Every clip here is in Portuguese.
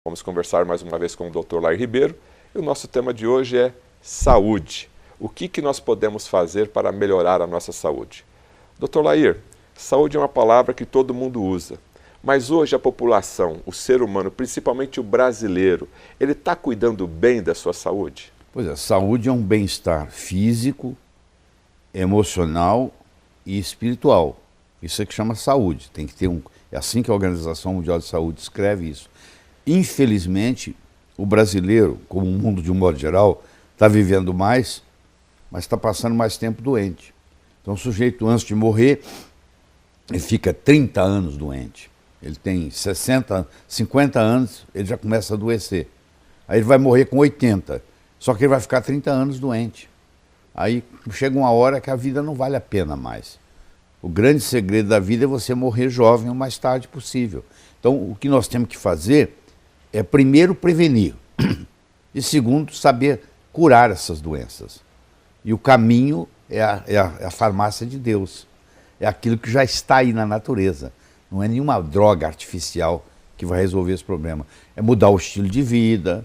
Vamos conversar mais uma vez com o Dr. Lair Ribeiro e o nosso tema de hoje é saúde. O que nós podemos fazer para melhorar a nossa saúde? Dr. Lair, saúde é uma palavra que todo mundo usa, mas hoje a população, o ser humano, principalmente o brasileiro, ele está cuidando bem da sua saúde? Pois é, saúde é um bem-estar físico, emocional e espiritual. Isso é que chama saúde. Tem que ter é assim que a Organização Mundial de Saúde escreve isso. Infelizmente, o brasileiro, como o mundo de um modo geral, está vivendo mais, mas está passando mais tempo doente. Então o sujeito, antes de morrer, ele fica 30 anos doente. Ele tem 60, 50 anos, ele já começa a adoecer. Aí ele vai morrer com 80, só que ele vai ficar 30 anos doente. Aí chega uma hora que a vida não vale a pena mais. O grande segredo da vida é você morrer jovem o mais tarde possível. Então o que nós temos que fazer é, primeiro, prevenir. E segundo, saber curar essas doenças. E o caminho é a farmácia de Deus. É aquilo que já está aí na natureza. Não é nenhuma droga artificial que vai resolver esse problema. É mudar o estilo de vida,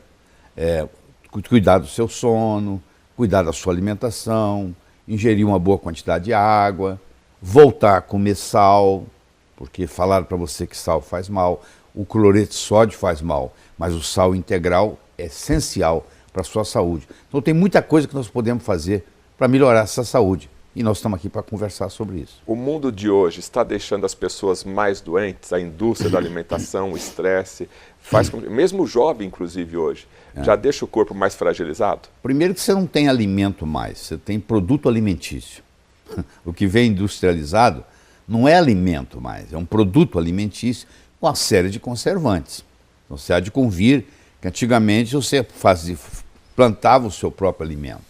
cuidar do seu sono, cuidar da sua alimentação, ingerir uma boa quantidade de água, voltar a comer sal, porque falaram para você que sal faz mal. O cloreto de sódio faz mal, mas o sal integral é essencial para a sua saúde. Então tem muita coisa que nós podemos fazer para melhorar essa saúde. E nós estamos aqui para conversar sobre isso. O mundo de hoje está deixando as pessoas mais doentes, a indústria da alimentação, o estresse, faz com que, mesmo o jovem, inclusive hoje, já deixa o corpo mais fragilizado? Primeiro que você não tem alimento mais, você tem produto alimentício. O que vem industrializado não é alimento mais, é um produto alimentício com uma série de conservantes. Então você há de convir que antigamente você plantava o seu próprio alimento.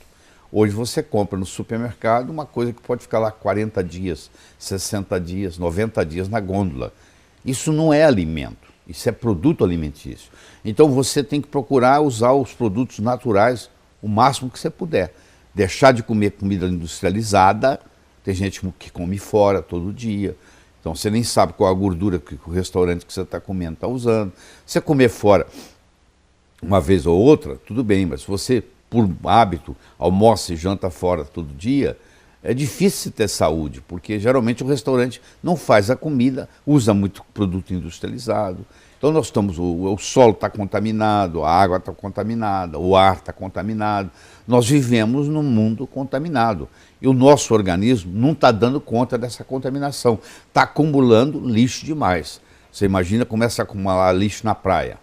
Hoje você compra no supermercado uma coisa que pode ficar lá 40 dias, 60 dias, 90 dias na gôndola. Isso não é alimento, isso é produto alimentício. Então você tem que procurar usar os produtos naturais o máximo que você puder. Deixar de comer comida industrializada, tem gente que come fora todo dia. Então você nem sabe qual a gordura que o restaurante que você está comendo está usando. Você comer fora uma vez ou outra, tudo bem, mas se você, por hábito, almoça e janta fora todo dia, é difícil ter saúde, porque geralmente o restaurante não faz a comida, usa muito produto industrializado. Então nós estamos, o solo está contaminado, a água está contaminada, o ar está contaminado. Nós vivemos num mundo contaminado e o nosso organismo não está dando conta dessa contaminação, está acumulando lixo demais. Você imagina, começa a acumular lixo na praia.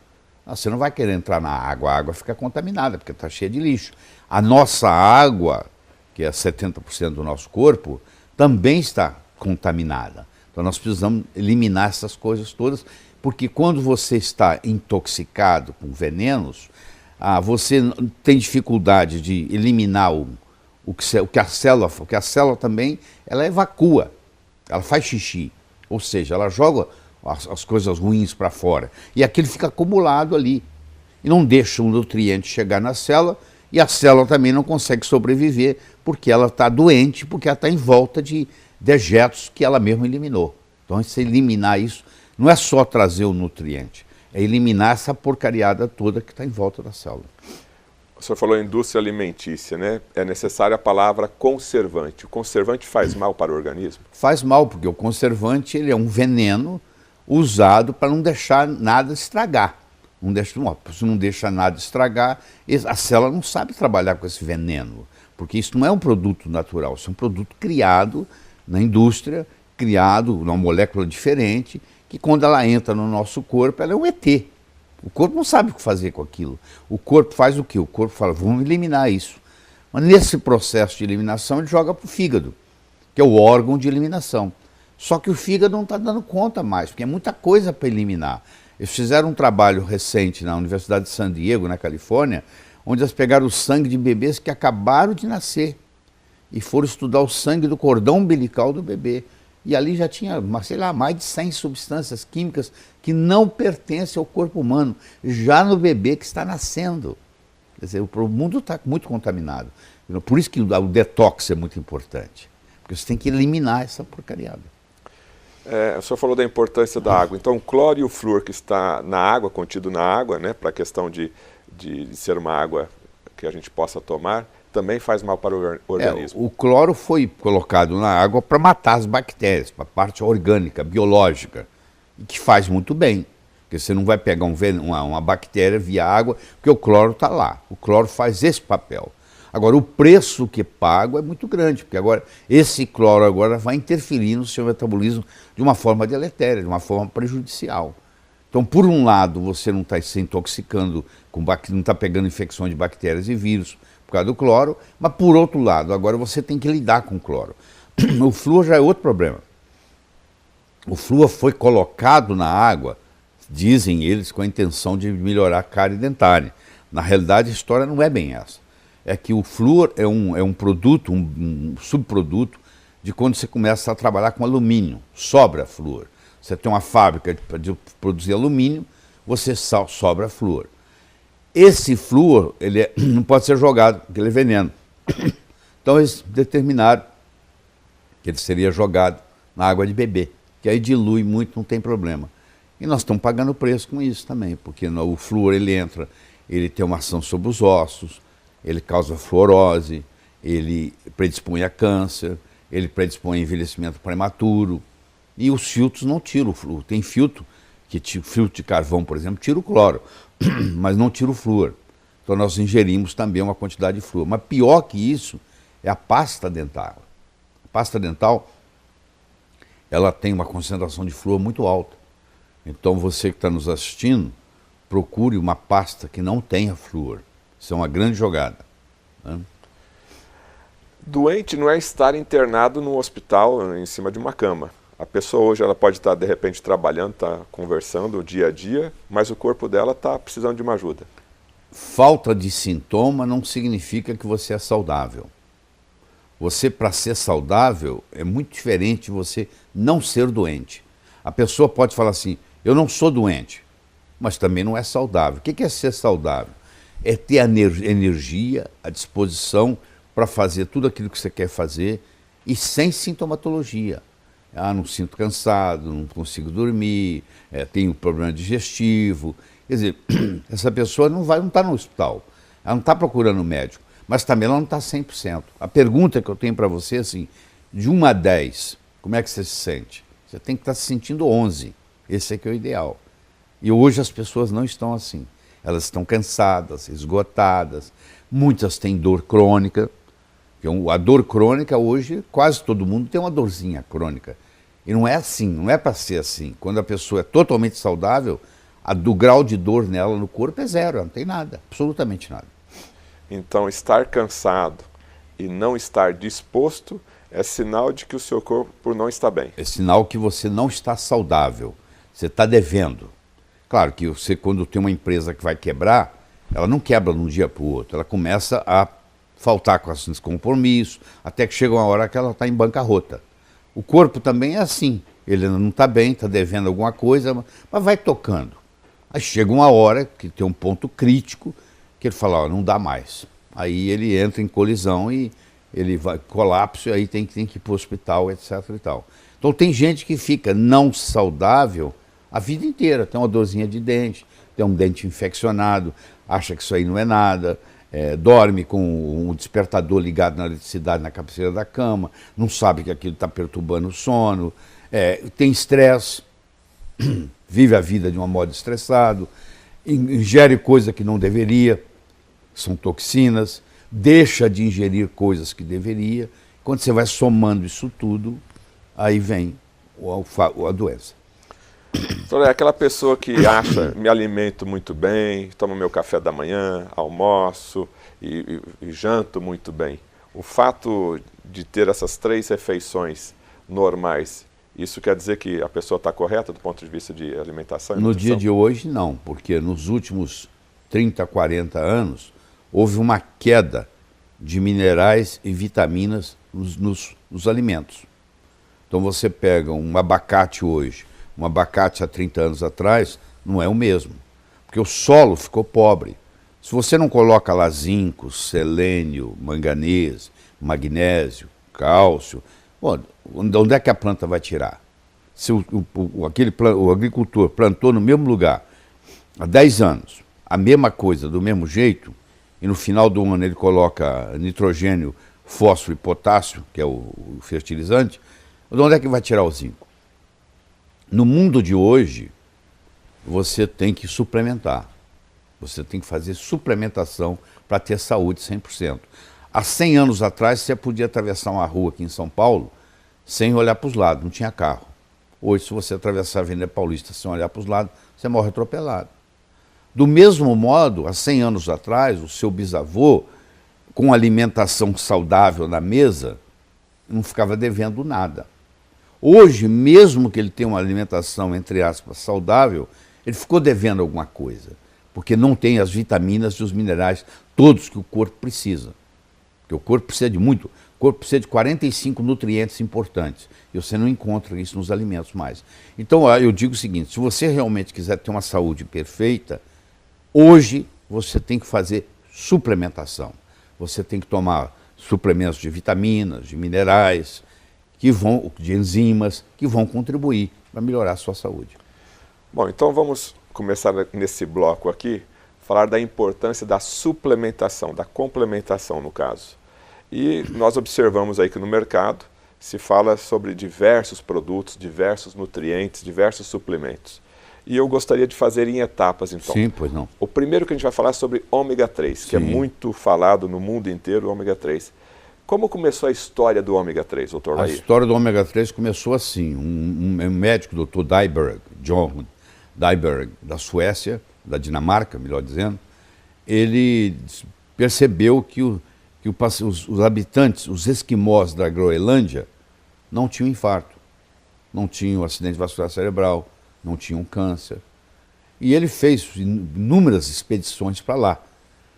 Você não vai querer entrar na água, a água fica contaminada, porque está cheia de lixo. A nossa água, que é 70% do nosso corpo, também está contaminada. Então nós precisamos eliminar essas coisas todas, porque quando você está intoxicado com venenos, você tem dificuldade de eliminar o que a célula também, ela evacua, ela faz xixi, ou seja, ela joga as coisas ruins para fora. E aquilo fica acumulado ali. E não deixa o nutriente chegar na célula, e a célula também não consegue sobreviver, porque ela está doente, porque ela está em volta de dejetos que ela mesma eliminou. Então, se eliminar isso, não é só trazer o nutriente, é eliminar essa porcariada toda que está em volta da célula. O senhor falou indústria alimentícia, né? É necessária a palavra conservante. O conservante faz mal para o organismo? Faz mal, porque o conservante ele é um veneno usado para não deixar nada estragar. Se não deixa nada estragar, a célula não sabe trabalhar com esse veneno, porque isso não é um produto natural, isso é um produto criado na indústria, criado numa molécula diferente, que quando ela entra no nosso corpo, ela é um ET. O corpo não sabe o que fazer com aquilo. O corpo faz o quê? O corpo fala, vamos eliminar isso. Mas nesse processo de eliminação, ele joga para o fígado, que é o órgão de eliminação. Só que o fígado não está dando conta mais, porque é muita coisa para eliminar. Eles fizeram um trabalho recente na Universidade de San Diego, na Califórnia, onde eles pegaram o sangue de bebês que acabaram de nascer e foram estudar o sangue do cordão umbilical do bebê. E ali já tinha, sei lá, mais de 100 substâncias químicas que não pertencem ao corpo humano, já no bebê que está nascendo. Quer dizer, o mundo está muito contaminado. Por isso que o detox é muito importante, porque você tem que eliminar essa porcariada. O senhor falou da importância da água. Então, o cloro e o flúor que está na água, contido na água, né, para a questão de ser uma água que a gente possa tomar, também faz mal para o organismo. O cloro foi colocado na água para matar as bactérias, para a parte orgânica, biológica, e que faz muito bem. Porque você não vai pegar uma bactéria via água, porque o cloro está lá. O cloro faz esse papel. Agora, o preço que pago é muito grande, porque agora esse cloro agora vai interferir no seu metabolismo de uma forma deletéria, de uma forma prejudicial. Então, por um lado, você não está se intoxicando, não está pegando infecções de bactérias e vírus por causa do cloro, mas por outro lado, agora você tem que lidar com o cloro. O flúor já é outro problema. O flúor foi colocado na água, dizem eles, com a intenção de melhorar a cárie dentária. Na realidade, a história não é bem essa. É que o flúor é um produto, um subproduto de quando você começa a trabalhar com alumínio, sobra flúor. Você tem uma fábrica de produzir alumínio, você sobra flúor. Esse flúor, não pode ser jogado, porque ele é veneno. Então eles determinaram que ele seria jogado na água de beber, que aí dilui muito, não tem problema. E nós estamos pagando preço com isso também, porque o flúor ele entra, ele tem uma ação sobre os ossos, ele causa fluorose, ele predispõe a câncer, ele predispõe a envelhecimento prematuro. E os filtros não tiram o flúor. Tem filtro, filtro de carvão, por exemplo, tira o cloro, mas não tira o flúor. Então nós ingerimos também uma quantidade de flúor. Mas pior que isso é a pasta dental. A pasta dental, ela tem uma concentração de flúor muito alta. Então você que está nos assistindo, procure uma pasta que não tenha flúor. Isso é uma grande jogada, né? Doente não é estar internado num hospital em cima de uma cama. A pessoa hoje ela pode estar de repente trabalhando, está conversando o dia a dia, mas o corpo dela está precisando de uma ajuda. Falta de sintoma não significa que você é saudável. Você, para ser saudável, é muito diferente de você não ser doente. A pessoa pode falar assim, eu não sou doente, mas também não é saudável. O que é ser saudável? É ter a energia, a disposição para fazer tudo aquilo que você quer fazer e sem sintomatologia. Não sinto cansado, não consigo dormir, tenho problema digestivo. Quer dizer, essa pessoa não está no hospital, ela não está procurando médico, mas também ela não está 100%. A pergunta que eu tenho para você é assim, de 1 a 10, como é que você se sente? Você tem que estar se sentindo 11, esse é que é o ideal. E hoje as pessoas não estão assim. Elas estão cansadas, esgotadas, muitas têm dor crônica. A dor crônica hoje, quase todo mundo tem uma dorzinha crônica. E não é assim, não é para ser assim. Quando a pessoa é totalmente saudável, do grau de dor nela no corpo é zero, ela não tem nada, absolutamente nada. Então, estar cansado e não estar disposto é sinal de que o seu corpo não está bem. É sinal que você não está saudável, você está devendo. Claro que você, quando tem uma empresa que vai quebrar, ela não quebra de um dia para o outro, ela começa a faltar com esses compromissos, até que chega uma hora que ela está em bancarrota. O corpo também é assim, ele não está bem, está devendo alguma coisa, mas vai tocando. Aí chega uma hora que tem um ponto crítico, que ele fala, não dá mais. Aí ele entra em colisão e ele vai colapso, e aí tem que ir para o hospital, etc. e tal. Então tem gente que fica não saudável a vida inteira, tem uma dorzinha de dente, tem um dente infeccionado, acha que isso aí não é nada, dorme com um despertador ligado na eletricidade na cabeceira da cama, não sabe que aquilo está perturbando o sono, tem estresse, vive a vida de um modo estressado, ingere coisa que não deveria, são toxinas, deixa de ingerir coisas que deveria. Quando você vai somando isso tudo, aí vem a doença. Então, é aquela pessoa que acha, me alimento muito bem, tomo meu café da manhã, almoço e janto muito bem. O fato de ter essas 3 refeições normais, isso quer dizer que a pessoa está correta do ponto de vista de alimentação e nutrição? No dia de hoje, não, porque nos últimos 30, 40 anos, houve uma queda de minerais e vitaminas nos alimentos. Então você pega um abacate hoje, um abacate há 30 anos atrás, não é o mesmo, porque o solo ficou pobre. Se você não coloca lá zinco, selênio, manganês, magnésio, cálcio, onde é que a planta vai tirar? Se o agricultor plantou no mesmo lugar há 10 anos, a mesma coisa, do mesmo jeito, e no final do ano ele coloca nitrogênio, fósforo e potássio, que é o fertilizante, de onde é que vai tirar o zinco? No mundo de hoje, você tem que suplementar. Você tem que fazer suplementação para ter saúde 100%. Há 100 anos atrás, você podia atravessar uma rua aqui em São Paulo sem olhar para os lados, não tinha carro. Hoje, se você atravessar a Avenida Paulista sem olhar para os lados, você morre atropelado. Do mesmo modo, há 100 anos atrás, o seu bisavô, com alimentação saudável na mesa, não ficava devendo nada. Hoje, mesmo que ele tenha uma alimentação, entre aspas, saudável, ele ficou devendo alguma coisa, porque não tem as vitaminas e os minerais todos que o corpo precisa. Porque o corpo precisa de muito, o corpo precisa de 45 nutrientes importantes, e você não encontra isso nos alimentos mais. Então, eu digo o seguinte, se você realmente quiser ter uma saúde perfeita, hoje você tem que fazer suplementação. Você tem que tomar suplementos de vitaminas, de minerais, de enzimas, que vão contribuir para melhorar a sua saúde. Bom, então vamos começar nesse bloco aqui, falar da importância da suplementação, da complementação no caso. E nós observamos aí que no mercado se fala sobre diversos produtos, diversos nutrientes, diversos suplementos. E eu gostaria de fazer em etapas, então. Sim, pois não. O primeiro que a gente vai falar é sobre ômega 3, que é muito falado no mundo inteiro, o ômega 3. Como começou a história do ômega 3, doutor Lair? A história do ômega 3 começou assim. Um médico, doutor Dyberg, John Dyberg, da Suécia, da Dinamarca, melhor dizendo, ele percebeu que os habitantes, os esquimós da Groenlândia, não tinham infarto, não tinham acidente vascular cerebral, não tinham câncer. E ele fez inúmeras expedições para lá,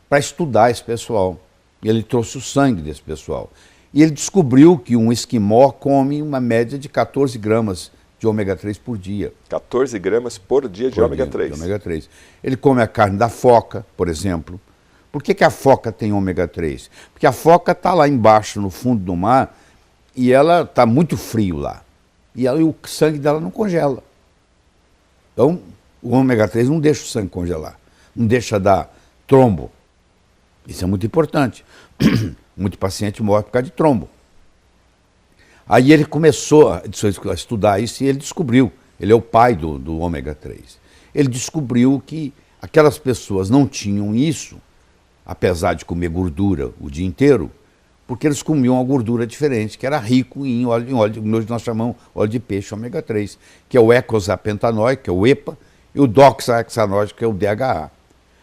para estudar esse pessoal. E ele trouxe o sangue desse pessoal. E ele descobriu que um esquimó come uma média de 14 gramas de ômega 3 por dia. 14 gramas por dia de ômega 3. De ômega 3. Ele come a carne da foca, por exemplo. Por que a foca tem ômega 3? Porque a foca está lá embaixo, no fundo do mar, e ela está muito frio lá. E o sangue dela não congela. Então, o ômega 3 não deixa o sangue congelar, não deixa dar trombo. Isso é muito importante. Muito paciente morre por causa de trombo. Aí ele começou a estudar isso e ele descobriu, ele é o pai do ômega 3. Ele descobriu que aquelas pessoas não tinham isso, apesar de comer gordura o dia inteiro, porque eles comiam uma gordura diferente, que era rico em óleo que nós chamamos óleo de peixe ômega 3, que é o eicosapentaenoico, que é o EPA, e o doxahexanoico, que é o DHA.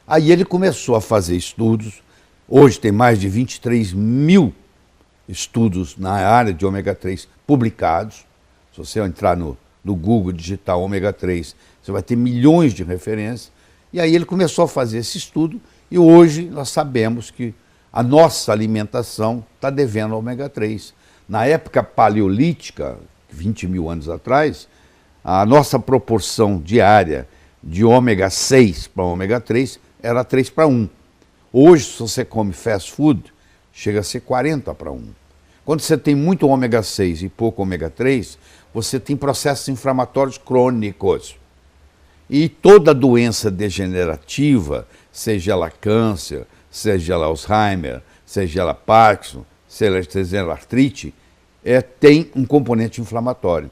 Aí ele começou a fazer estudos, hoje tem mais de 23 mil estudos na área de ômega 3 publicados. Se você entrar no Google, digitar ômega 3, você vai ter milhões de referências. E aí ele começou a fazer esse estudo e hoje nós sabemos que a nossa alimentação está devendo ômega 3. Na época paleolítica, 20 mil anos atrás, a nossa proporção diária de ômega 6 para ômega 3 era 3 para 1. Hoje, se você come fast food, chega a ser 40 para 1. Quando você tem muito ômega 6 e pouco ômega 3, você tem processos inflamatórios crônicos. E toda doença degenerativa, seja ela câncer, seja ela Alzheimer, seja ela Parkinson, seja ela artrite, tem um componente inflamatório.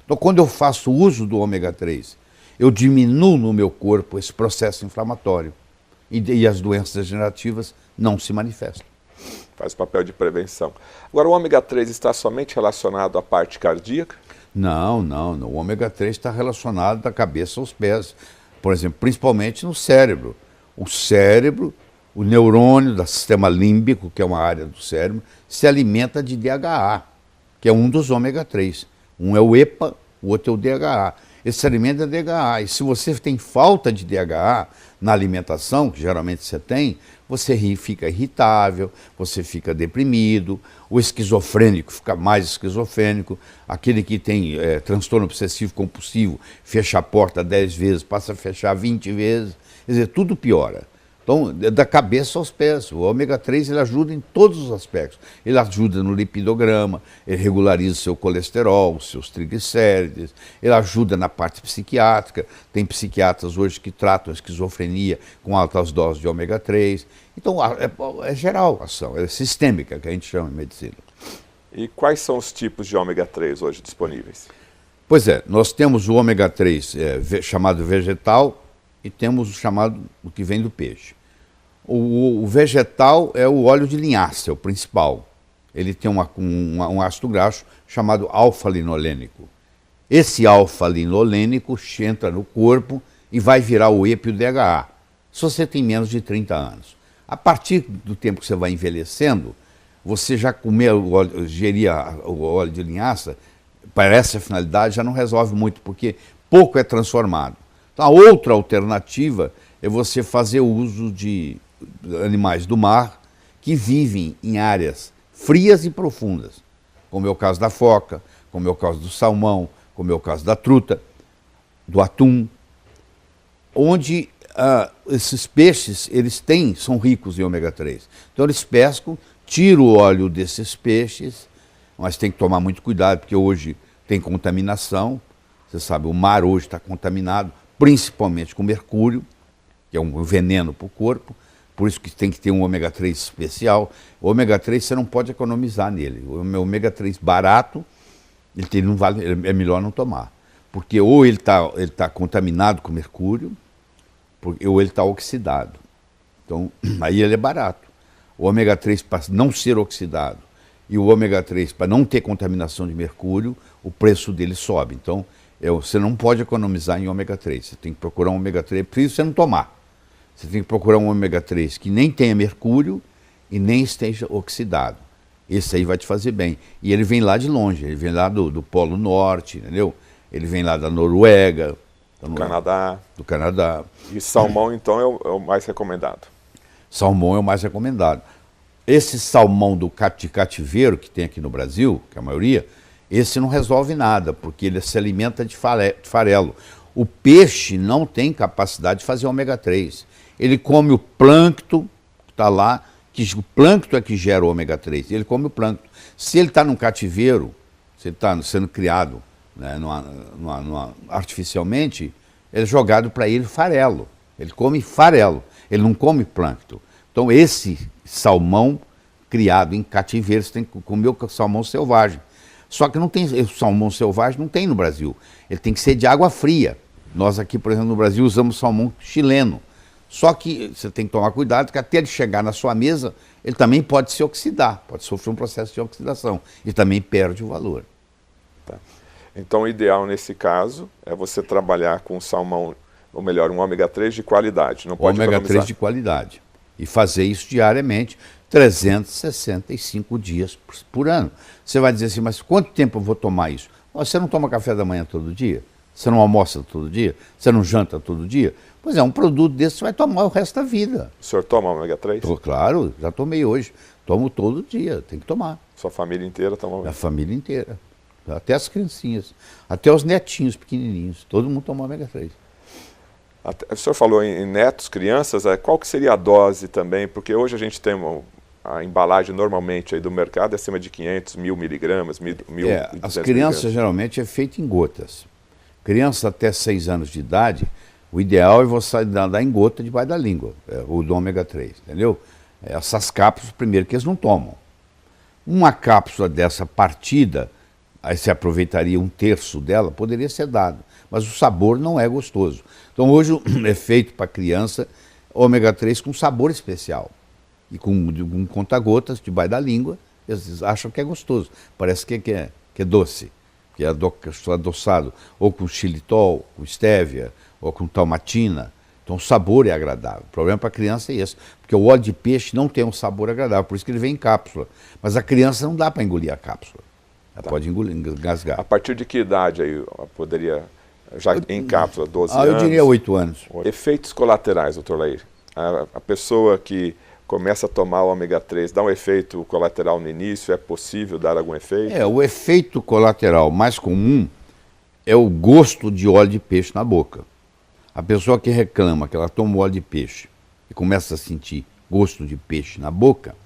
Então, quando eu faço uso do ômega 3, eu diminuo no meu corpo esse processo inflamatório e as doenças degenerativas não se manifestam. Faz papel de prevenção. Agora, o ômega 3 está somente relacionado à parte cardíaca? Não. O ômega 3 está relacionado da cabeça aos pés. Por exemplo, principalmente no cérebro. O cérebro, o neurônio do sistema límbico, que é uma área do cérebro, se alimenta de DHA, que é um dos ômega 3. Um é o EPA, o outro é o DHA. Esse alimento é DHA. E se você tem falta de DHA na alimentação, que geralmente você tem, você fica irritável, você fica deprimido, o esquizofrênico fica mais esquizofrênico, aquele que tem transtorno obsessivo compulsivo, fecha a porta 10 vezes, passa a fechar 20 vezes, quer dizer, tudo piora. Então, da cabeça aos pés. O ômega 3 ele ajuda em todos os aspectos. Ele ajuda no lipidograma, ele regulariza o seu colesterol, os seus triglicérides, ele ajuda na parte psiquiátrica. Tem psiquiatras hoje que tratam a esquizofrenia com altas doses de ômega 3. Então, é geral a ação, é sistêmica, que a gente chama em medicina. E quais são os tipos de ômega 3 hoje disponíveis? Pois é, nós temos o ômega 3 chamado vegetal, e temos o chamado, o que vem do peixe. O vegetal é o óleo de linhaça, é o principal. Ele tem um ácido graxo chamado alfa-linolênico. Esse alfa-linolênico entra no corpo e vai virar o EPA e o DHA, se você tem menos de 30 anos. A partir do tempo que você vai envelhecendo, você já geria o óleo de linhaça, para essa finalidade já não resolve muito, porque pouco é transformado. Então, a outra alternativa é você fazer uso de animais do mar que vivem em áreas frias e profundas, como é o caso da foca, como é o caso do salmão, como é o caso da truta, do atum, onde esses peixes são ricos em ômega 3. Então eles pescam, tiram o óleo desses peixes, mas tem que tomar muito cuidado, porque hoje tem contaminação. Você sabe, o mar hoje está contaminado, principalmente com mercúrio, que é um veneno para o corpo, por isso que tem que ter um ômega 3 especial. O ômega 3 você não pode economizar nele. O ômega 3 barato, é melhor não tomar, porque ou ele tá contaminado com mercúrio, ou ele está oxidado. Então, aí ele é barato. O ômega 3 para não ser oxidado e o ômega 3 para não ter contaminação de mercúrio, o preço dele sobe. Então, você não pode economizar em ômega 3. Você tem que procurar um ômega 3, por isso você não tomar. Você tem que procurar um ômega 3 que nem tenha mercúrio e nem esteja oxidado. Esse aí vai te fazer bem. E ele vem lá de longe, ele vem lá do Polo Norte, entendeu? Ele vem lá da Noruega. Do Canadá. E salmão, então, é o mais recomendado? Salmão é o mais recomendado. Esse salmão de cativeiro que tem aqui no Brasil, que é a maioria, esse não resolve nada, porque ele se alimenta de farelo. O peixe não tem capacidade de fazer ômega 3. Ele come o plâncton que está lá, o plâncton é que gera o ômega 3. Ele come o plâncton. Se ele está num cativeiro, se ele está sendo criado, né, artificialmente, é jogado para ele farelo. Ele come farelo, ele não come plâncton. Então esse salmão criado em cativeiro, você tem que comer o salmão selvagem. Só que não tem, o salmão selvagem não tem no Brasil. Ele tem que ser de água fria. Nós aqui, por exemplo, no Brasil, usamos salmão chileno. Só que você tem que tomar cuidado, que até ele chegar na sua mesa, ele também pode se oxidar, pode sofrer um processo de oxidação e também perde o valor. Tá. Então, o ideal nesse caso é você trabalhar com salmão, ou melhor, um ômega 3 de qualidade. Não pode ômega 3 de qualidade. E fazer isso diariamente, 365 dias por ano. Você vai dizer assim, mas quanto tempo eu vou tomar isso? Você não toma café da manhã todo dia? Você não almoça todo dia? Você não janta todo dia? Pois é, um produto desse você vai tomar o resto da vida. O senhor toma ômega 3? Claro, já tomei hoje. Tomo todo dia, tem que tomar. Sua família inteira toma ômega 3? A família inteira. Até as criancinhas, até os netinhos pequenininhos. Todo mundo toma ômega 3. O senhor falou em netos, crianças, qual que seria a dose também? Porque hoje a gente tem a embalagem normalmente aí do mercado é acima de 500, 1000 miligramas, 1.200 as crianças geralmente é feito em gotas. Criança até 6 anos de idade, o ideal é você dar em gota debaixo da língua, o do ômega 3, entendeu? Essas cápsulas, primeiro, que eles não tomam. Uma cápsula dessa partida, aí você aproveitaria 1/3 dela, poderia ser dado, mas o sabor não é gostoso. Então hoje é feito para criança ômega 3 com sabor especial. E com conta-gotas debaixo da língua, eles acham que é gostoso. Parece que é doce, que é adoçado, ou com xilitol, com estévia, ou com talmatina. Então o sabor é agradável. O problema para a criança é esse, porque o óleo de peixe não tem um sabor agradável, por isso que ele vem em cápsula. Mas a criança não dá para engolir a cápsula. Ela pode engasgar. A partir de que idade aí poderia, já em cápsula, 12 anos? Eu diria 8 anos. Efeitos colaterais, doutor Lair. A pessoa que começa a tomar o ômega 3, dá um efeito colateral no início, é possível dar algum efeito? O efeito colateral mais comum é o gosto de óleo de peixe na boca. A pessoa que reclama que ela toma óleo de peixe e começa a sentir gosto de peixe na boca,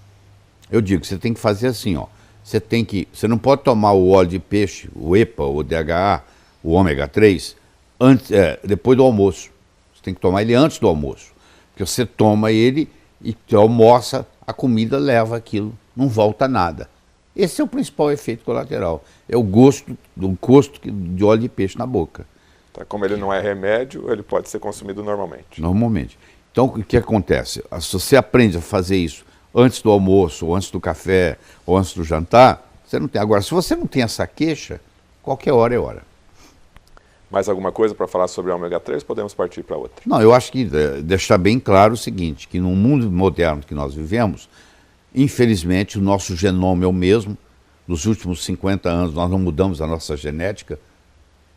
eu digo que você tem que fazer assim, ó. Você não pode tomar o óleo de peixe, o EPA, o DHA, o ômega 3, depois do almoço. Você tem que tomar ele antes do almoço. Porque você toma ele e almoça, a comida leva aquilo, não volta nada. Esse é o principal efeito colateral. É o gosto de óleo de peixe na boca. Tá, como ele não é remédio, ele pode ser consumido normalmente. Normalmente. Então, o que acontece? Se você aprende a fazer isso antes do almoço, ou antes do café, ou antes do jantar, você não tem. Agora, se você não tem essa queixa, qualquer hora é hora. Mais alguma coisa para falar sobre o ômega 3? Podemos partir para outra. Não, eu acho que deixar bem claro o seguinte, que no mundo moderno que nós vivemos, infelizmente o nosso genoma é o mesmo. Nos últimos 50 anos nós não mudamos a nossa genética,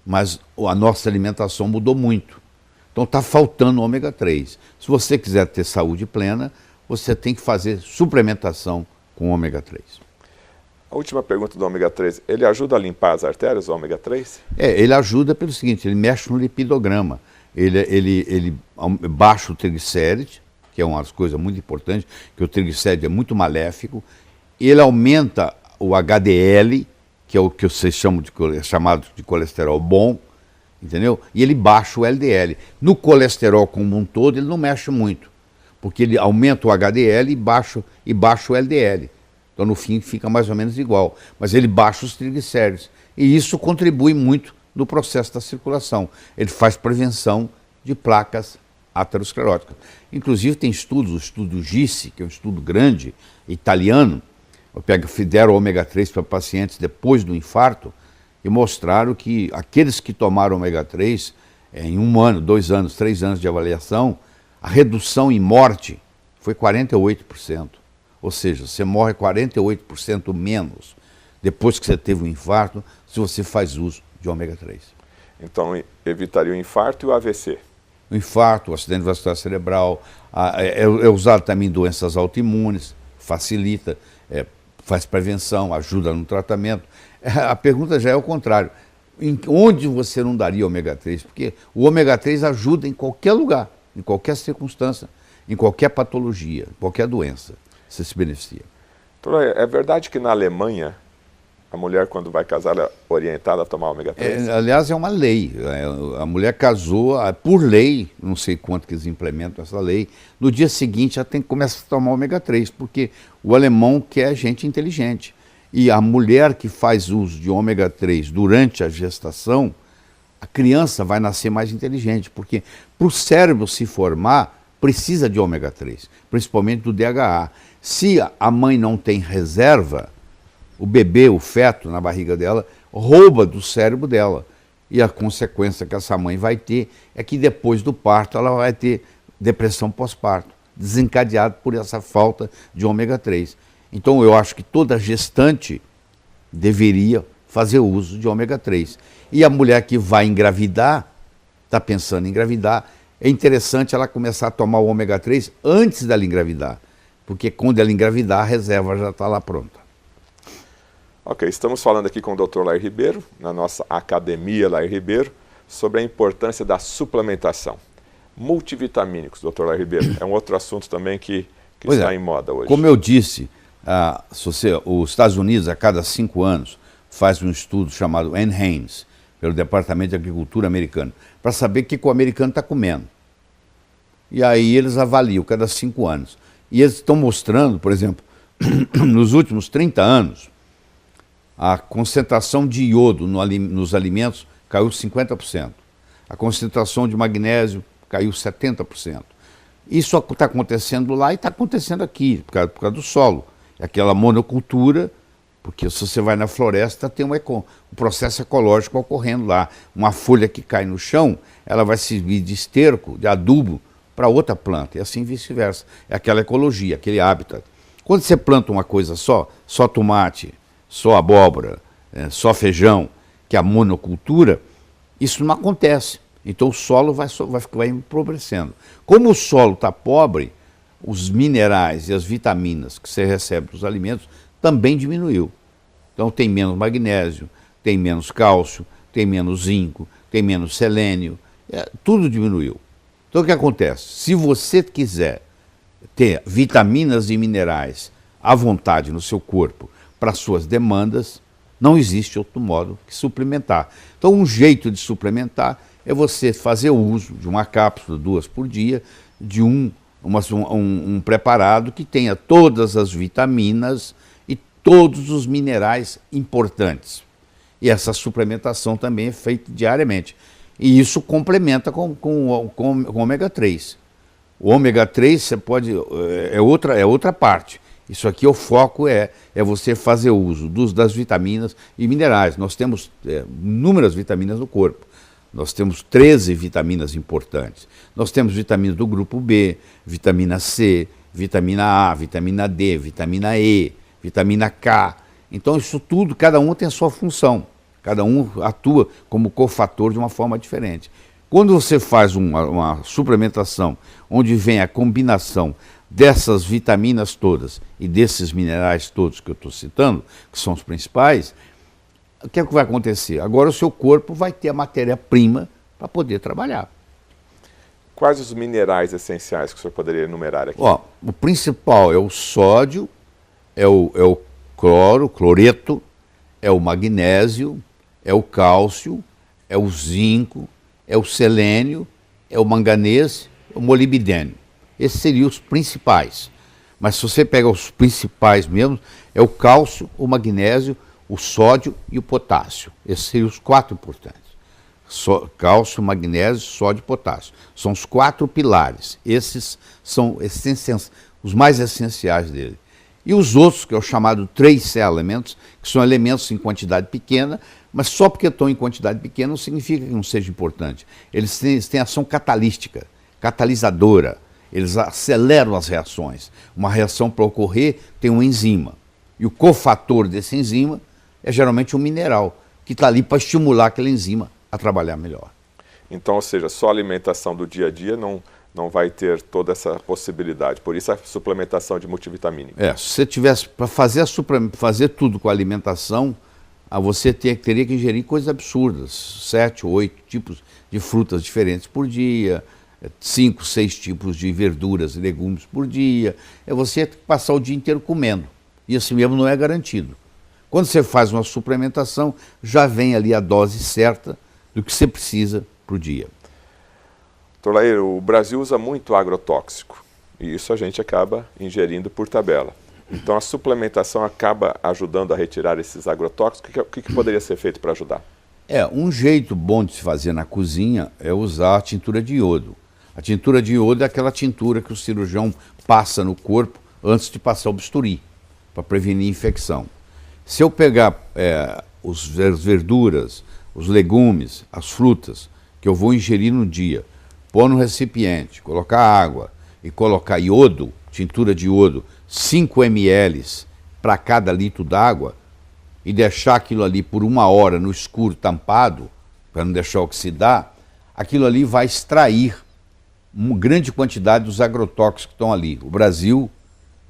mas a nossa alimentação mudou muito. Então está faltando ômega 3. Se você quiser ter saúde plena, você tem que fazer suplementação com ômega 3. A última pergunta do ômega 3, ele ajuda a limpar as artérias, o ômega 3? Ele ajuda pelo seguinte, ele mexe no lipidograma, ele baixa o triglicéride, que é uma das coisas muito importantes, que o triglicéride é muito maléfico, ele aumenta o HDL, que é o que vocês chamado de colesterol bom, entendeu? E ele baixa o LDL. No colesterol como um todo, ele não mexe muito, porque ele aumenta o HDL e baixa o LDL. Então, no fim, fica mais ou menos igual. Mas ele baixa os triglicéridos. E isso contribui muito no processo da circulação. Ele faz prevenção de placas ateroscleróticas. Inclusive, tem estudos, o estudo GISSI, que é um estudo grande, italiano, fizeram ômega 3 para pacientes depois do infarto e mostraram que aqueles que tomaram ômega 3, em 1 ano, 2 anos, 3 anos de avaliação, a redução em morte foi 48%. Ou seja, você morre 48% menos depois que você teve um infarto, se você faz uso de ômega 3. Então, evitaria o infarto e o AVC? O infarto, o acidente vascular cerebral, é usado também em doenças autoimunes, facilita, faz prevenção, ajuda no tratamento. A pergunta já é o contrário. Onde você não daria ômega 3? Porque o ômega 3 ajuda em qualquer lugar, em qualquer circunstância, em qualquer patologia, em qualquer doença. Você se beneficia. Doutor, é verdade que na Alemanha, a mulher, quando vai casar, é orientada a tomar ômega 3? Aliás, é uma lei. A mulher casou, por lei, não sei quanto que eles implementam essa lei, no dia seguinte ela tem que começar a tomar ômega 3, porque o alemão quer gente inteligente. E a mulher que faz uso de ômega 3 durante a gestação, a criança vai nascer mais inteligente, porque para o cérebro se formar, precisa de ômega 3, principalmente do DHA. Se a mãe não tem reserva, o bebê, o feto na barriga dela, rouba do cérebro dela. E a consequência que essa mãe vai ter é que depois do parto ela vai ter depressão pós-parto, desencadeado por essa falta de ômega 3. Então eu acho que toda gestante deveria fazer uso de ômega 3. E a mulher que vai engravidar, está pensando em engravidar, é interessante ela começar a tomar o ômega 3 antes dela engravidar, porque quando ela engravidar, a reserva já está lá pronta. Ok, estamos falando aqui com o Dr. Lair Ribeiro, na nossa Academia Lair Ribeiro, sobre a importância da suplementação. Multivitamínicos, Dr. Lair Ribeiro, é um outro assunto também que está em moda hoje. Como eu disse, os Estados Unidos, a cada 5 anos, faz um estudo chamado NHANES, pelo Departamento de Agricultura americano, para saber o que o americano está comendo. E aí eles avaliam cada 5 anos. E eles estão mostrando, por exemplo, nos últimos 30 anos, a concentração de iodo nos alimentos caiu 50%. A concentração de magnésio caiu 70%. Isso está acontecendo lá e está acontecendo aqui, por causa do solo. É aquela monocultura, porque se você vai na floresta, tem um processo ecológico ocorrendo lá. Uma folha que cai no chão, ela vai servir de esterco, de adubo, para outra planta, e assim vice-versa. É aquela ecologia, aquele hábitat. Quando você planta uma coisa só tomate, só abóbora, só feijão, que é a monocultura, isso não acontece. Então o solo vai empobrecendo. Como o solo está pobre, os minerais e as vitaminas que você recebe dos alimentos também diminuiu. Então tem menos magnésio, tem menos cálcio, tem menos zinco, tem menos selênio, tudo diminuiu. Então o que acontece? Se você quiser ter vitaminas e minerais à vontade no seu corpo para suas demandas, não existe outro modo que suplementar. Então, um jeito de suplementar é você fazer uso de uma cápsula, 2 por dia, de um preparado que tenha todas as vitaminas e todos os minerais importantes. E essa suplementação também é feita diariamente. E isso complementa com o ômega 3. O ômega 3 você pode, é outra parte. Isso aqui, o foco é você fazer uso das vitaminas e minerais. Nós temos inúmeras vitaminas no corpo. Nós temos 13 vitaminas importantes. Nós temos vitaminas do grupo B, vitamina C, vitamina A, vitamina D, vitamina E, vitamina K. Então isso tudo, cada um tem a sua função. Cada um atua como cofator de uma forma diferente. Quando você faz uma suplementação onde vem a combinação dessas vitaminas todas e desses minerais todos que eu estou citando, que são os principais, o que é que vai acontecer? Agora o seu corpo vai ter a matéria-prima para poder trabalhar. Quais os minerais essenciais que o senhor poderia enumerar aqui? Ó, o principal é o sódio, é o cloreto, é o magnésio, é o cálcio, é o zinco, é o selênio, é o manganês, é o molibdênio. Esses seriam os principais. Mas se você pega os principais mesmo, é o cálcio, o magnésio, o sódio e o potássio. Esses seriam os 4 importantes. Cálcio, magnésio, sódio e potássio. São os 4 pilares. Esses são os mais essenciais dele. E os outros, que é o chamado trace elementos, que são elementos em quantidade pequena, mas só porque estão em quantidade pequena não significa que não seja importante. Eles têm ação catalística, catalisadora. Eles aceleram as reações. Uma reação para ocorrer tem uma enzima. E o cofator dessa enzima é geralmente um mineral, que está ali para estimular aquela enzima a trabalhar melhor. Então, ou seja, só a alimentação do dia a dia não vai ter toda essa possibilidade. Por isso a suplementação de multivitamínico. Se você tivesse para fazer tudo com a alimentação, você teria que ingerir coisas absurdas. 7, 8 tipos de frutas diferentes por dia, 5, 6 tipos de verduras e legumes por dia. É você passar o dia inteiro comendo. E assim mesmo não é garantido. Quando você faz uma suplementação, já vem ali a dose certa do que você precisa para o dia. Dr. Lair, o Brasil usa muito agrotóxico e isso a gente acaba ingerindo por tabela. Então a suplementação acaba ajudando a retirar esses agrotóxicos. O que poderia ser feito para ajudar? Um jeito bom de se fazer na cozinha é usar a tintura de iodo. A tintura de iodo é aquela tintura que o cirurgião passa no corpo antes de passar o bisturi, para prevenir infecção. Se eu pegar as verduras, os legumes, as frutas que eu vou ingerir no dia, pôr no recipiente, colocar água e colocar iodo, tintura de iodo, 5 ml para cada litro d'água e deixar aquilo ali por 1 hora no escuro tampado, para não deixar oxidar, aquilo ali vai extrair uma grande quantidade dos agrotóxicos que estão ali. O Brasil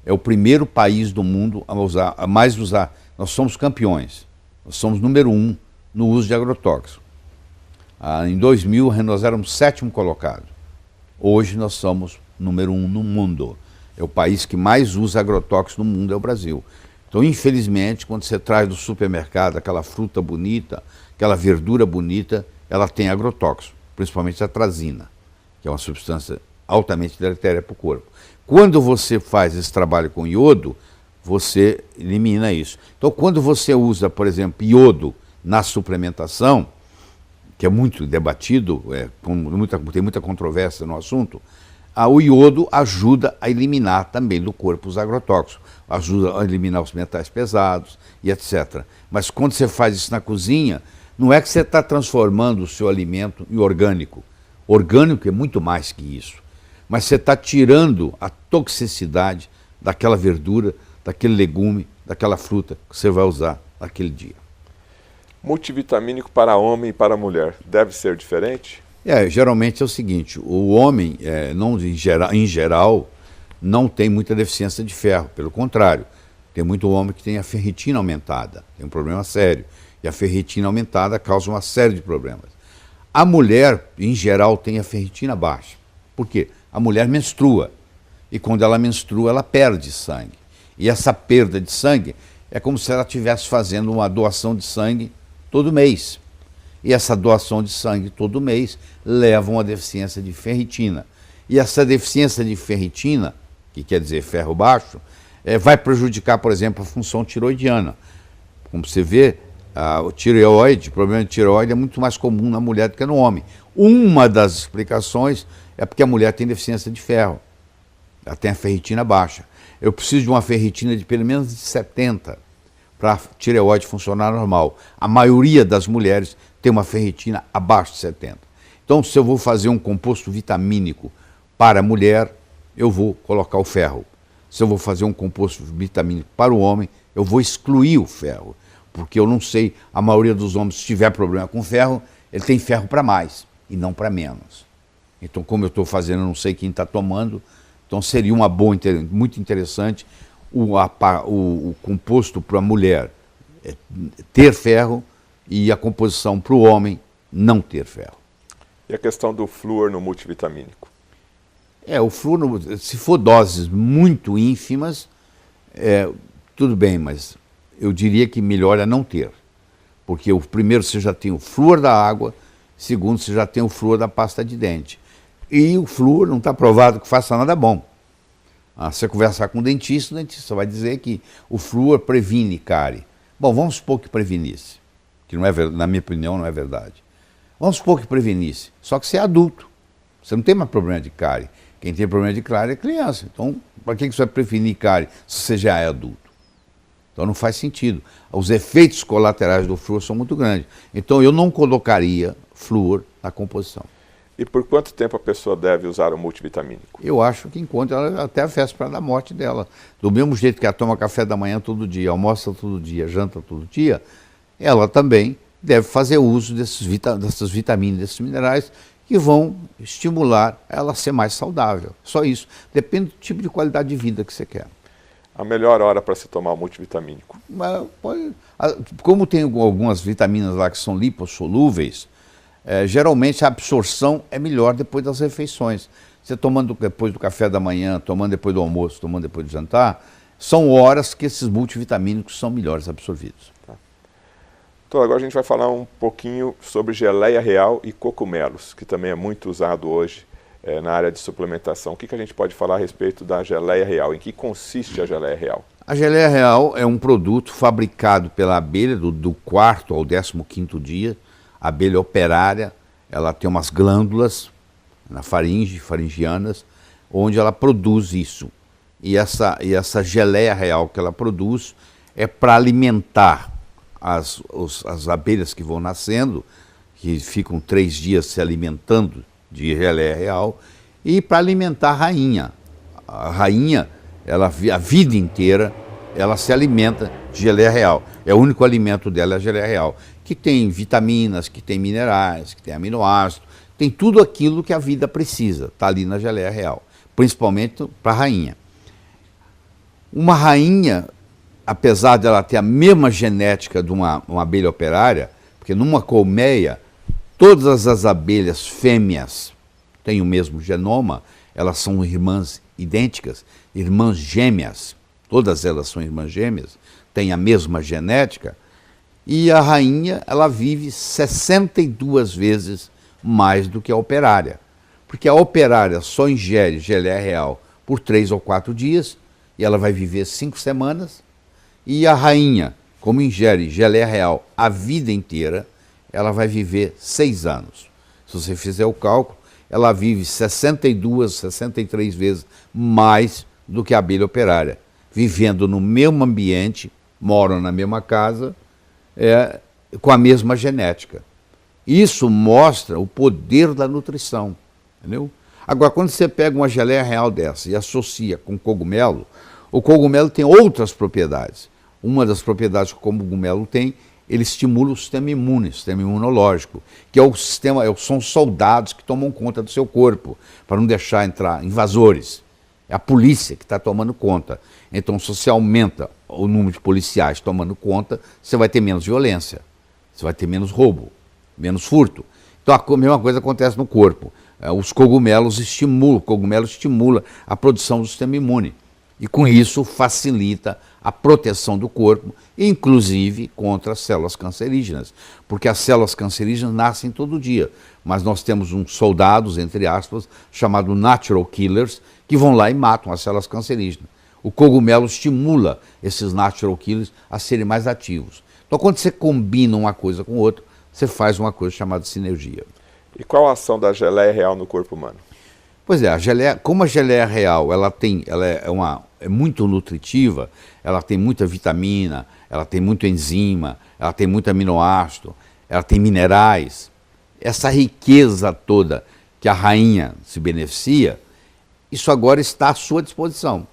é o primeiro país do mundo a mais usar. Nós somos campeões, nós somos número 1 no uso de agrotóxicos. Em 2000 nós éramos 7º colocado. Hoje nós somos número 1 no mundo. É o país que mais usa agrotóxicos no mundo, é o Brasil. Então, infelizmente, quando você traz do supermercado aquela fruta bonita, aquela verdura bonita, ela tem agrotóxico, principalmente a atrazina, que é uma substância altamente deletéria para o corpo. Quando você faz esse trabalho com iodo, você elimina isso. Então, quando você usa, por exemplo, iodo na suplementação, que é muito debatido, tem muita controvérsia no assunto, o iodo ajuda a eliminar também do corpo os agrotóxicos, ajuda a eliminar os metais pesados e etc. Mas quando você faz isso na cozinha, não é que você está transformando o seu alimento em orgânico. Orgânico é muito mais que isso. Mas você está tirando a toxicidade daquela verdura, daquele legume, daquela fruta que você vai usar naquele dia. Multivitamínico para homem e para mulher deve ser diferente? Geralmente é o seguinte, o homem, em geral, não tem muita deficiência de ferro, pelo contrário, tem muito homem que tem a ferritina aumentada, tem um problema sério, e a ferritina aumentada causa uma série de problemas. A mulher, em geral, tem a ferritina baixa. Por quê? A mulher menstrua, E quando ela menstrua, ela perde sangue. E essa perda de sangue é como se ela estivesse fazendo uma doação de sangue todo mês. E essa doação de sangue todo mês leva a uma deficiência de ferritina. E essa deficiência de ferritina, que quer dizer ferro baixo, vai prejudicar, por exemplo, a função tiroidiana. Como você vê, o problema de tireoide é muito mais comum na mulher do que no homem. Uma das explicações é porque a mulher tem deficiência de ferro. Ela tem a ferritina baixa. Eu preciso de uma ferritina de pelo menos de 70 para a tireoide funcionar normal. A maioria das mulheres tem uma ferritina abaixo de 70. Então, se eu vou fazer um composto vitamínico para a mulher, eu vou colocar o ferro. Se eu vou fazer um composto vitamínico para o homem, eu vou excluir o ferro. Porque eu não sei, a maioria dos homens, se tiver problema com ferro, ele tem ferro para mais e não para menos. Então, como eu estou fazendo, eu não sei quem está tomando, então seria uma boa, muito interessante o composto para a mulher ter ferro e a composição para o homem não ter ferro. E a questão do flúor no multivitamínico? O flúor, se for doses muito ínfimas, tudo bem, mas eu diria que melhor é não ter. Porque primeiro você já tem o flúor da água, segundo você já tem o flúor da pasta de dente. E o flúor não está provado que faça nada bom. Você conversar com o dentista vai dizer que o flúor previne cárie. Bom, vamos supor que prevenisse, que não é, na minha opinião não é verdade. Vamos supor que prevenisse, só que você é adulto, você não tem mais problema de cárie. Quem tem problema de cárie é criança. Então, para que você vai prevenir cárie se você já é adulto? Então não faz sentido. Os efeitos colaterais do flúor são muito grandes. Então eu não colocaria flúor na composição. E por quanto tempo a pessoa deve usar o multivitamínico? Eu acho que enquanto ela, até a véspera da morte dela. Do mesmo jeito que ela toma café da manhã todo dia, almoça todo dia, janta todo dia, ela também deve fazer uso dessas vitaminas, desses minerais, que vão estimular ela a ser mais saudável. Só isso. Depende do tipo de qualidade de vida que você quer. A melhor hora para se tomar o multivitamínico? Como tem algumas vitaminas lá que são lipossolúveis, geralmente a absorção é melhor depois das refeições. Você tomando depois do café da manhã, tomando depois do almoço, tomando depois do jantar, são horas que esses multivitamínicos são melhores absorvidos. Tá. Então agora a gente vai falar um pouquinho sobre geleia real e cogumelos, que também é muito usado hoje na área de suplementação. O que a gente pode falar a respeito da geleia real? Em que consiste a geleia real? A geleia real é um produto fabricado pela abelha do 4º ao 15º dia. A abelha operária, ela tem umas glândulas na faringianas, onde ela produz isso. E essa geleia real que ela produz é para alimentar as abelhas que vão nascendo, que ficam 3 dias se alimentando de geleia real, e para alimentar a rainha. A rainha, a vida inteira, ela se alimenta de geleia real. O único alimento dela é a geleia real, que tem vitaminas, que tem minerais, que tem aminoácidos, tem tudo aquilo que a vida precisa, está ali na geleia real, principalmente para a rainha. Uma rainha, apesar de ela ter a mesma genética de uma abelha operária, porque numa colmeia, todas as abelhas fêmeas têm o mesmo genoma, elas são irmãs idênticas, irmãs gêmeas, todas elas são irmãs gêmeas, têm a mesma genética, e a rainha, ela vive 62 vezes mais do que a operária, porque a operária só ingere geleia real por 3 ou 4 dias, e ela vai viver 5 semanas, e a rainha, como ingere geleia real a vida inteira, ela vai viver 6 anos. Se você fizer o cálculo, ela vive 62, 63 vezes mais do que a abelha operária, vivendo no mesmo ambiente, moram na mesma casa, com a mesma genética. Isso mostra o poder da nutrição, entendeu? Agora, quando você pega uma geleia real dessa e associa com cogumelo, o cogumelo tem outras propriedades. Uma das propriedades que o cogumelo tem, ele estimula o sistema imune, o sistema imunológico, que é o sistema, são soldados que tomam conta do seu corpo, para não deixar entrar invasores. É a polícia que está tomando conta. Então, se você aumenta o número de policiais tomando conta, você vai ter menos violência, você vai ter menos roubo, menos furto. Então, a mesma coisa acontece no corpo. os cogumelos estimulam, o cogumelo estimula a produção do sistema imune. E com isso facilita a proteção do corpo, inclusive contra as células cancerígenas. Porque as células cancerígenas nascem todo dia, mas nós temos uns soldados, entre aspas, chamados natural killers, que vão lá e matam as células cancerígenas. O cogumelo estimula esses natural killers a serem mais ativos. Então, quando você combina uma coisa com outra, você faz uma coisa chamada sinergia. E qual a ação da geleia real no corpo humano? Pois é, a geleia, como a geleia real ela é muito nutritiva, ela tem muita vitamina, ela tem muito enzima, ela tem muito aminoácido, ela tem minerais. Essa riqueza toda que a rainha se beneficia, isso agora está à sua disposição.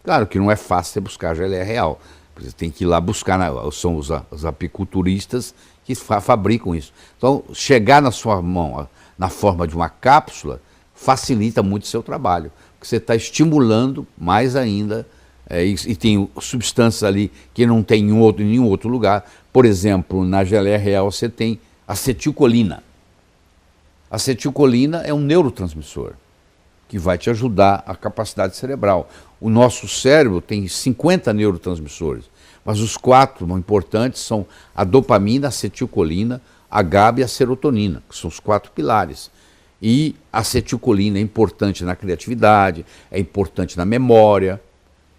Claro que não é fácil você buscar a geleia real. Você tem que ir lá buscar, são os apiculturistas que fabricam isso. Então, chegar na sua mão na forma de uma cápsula facilita muito o seu trabalho, porque você está estimulando mais ainda, e tem substâncias ali que não tem em nenhum outro lugar. Por exemplo, na geleia real você tem acetilcolina. Acetilcolina é um neurotransmissor que vai te ajudar a capacidade cerebral. O nosso cérebro tem 50 neurotransmissores, mas os 4 importantes são a dopamina, a acetilcolina, a GABA e a serotonina, que são os 4 pilares. E a acetilcolina é importante na criatividade, é importante na memória,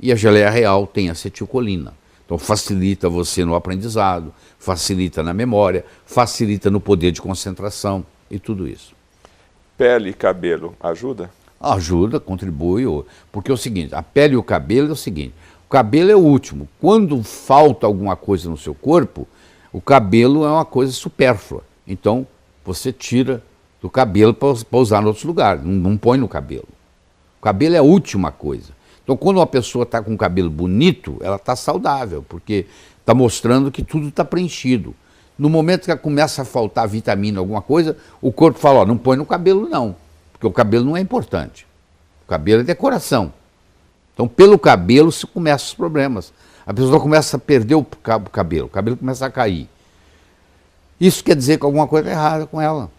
e a geleia real tem acetilcolina. Então facilita você no aprendizado, facilita na memória, facilita no poder de concentração e tudo isso. Pele e cabelo ajuda? Ajuda, contribui, porque é o seguinte, a pele e o cabelo é o seguinte, o cabelo é o último. Quando falta alguma coisa no seu corpo, o cabelo é uma coisa supérflua. Então você tira do cabelo para usar em outros lugares, não põe no cabelo. O cabelo é a última coisa. Então, quando uma pessoa está com o cabelo bonito, ela está saudável, porque está mostrando que tudo está preenchido. No momento que começa a faltar vitamina, alguma coisa, o corpo fala, não põe no cabelo não, porque o cabelo não é importante. O cabelo é decoração. Então, pelo cabelo se começam os problemas. A pessoa começa a perder o cabelo começa a cair. Isso quer dizer que alguma coisa está errada com ela,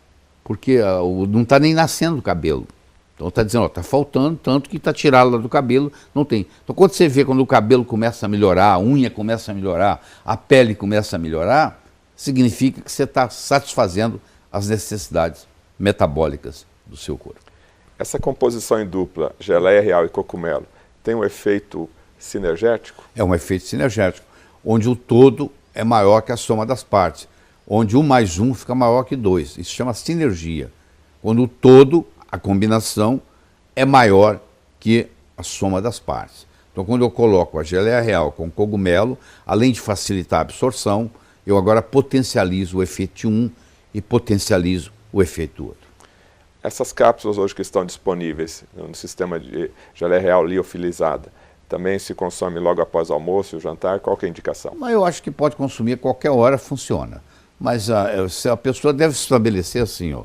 porque não está nem nascendo o cabelo. Então está dizendo, está faltando, tanto que está tirado lá do cabelo, não tem. Então quando você vê quando o cabelo começa a melhorar, a unha começa a melhorar, a pele começa a melhorar, significa que você está satisfazendo as necessidades metabólicas do seu corpo. Essa composição em dupla, geleia real e cogumelo, tem um efeito sinergético? É um efeito sinergético, onde o todo é maior que a soma das partes, onde 1 mais 1 fica maior que 2. Isso chama sinergia. Quando o todo, a combinação, é maior que a soma das partes. Então, quando eu coloco a geleia real com cogumelo, além de facilitar a absorção, eu agora potencializo o efeito de um e potencializo o efeito do outro. Essas cápsulas hoje que estão disponíveis no sistema de geleia real liofilizada, também se consome logo após o almoço e o jantar? Qual que é a indicação? Eu acho que pode consumir a qualquer hora, funciona. Mas a pessoa deve se estabelecer assim,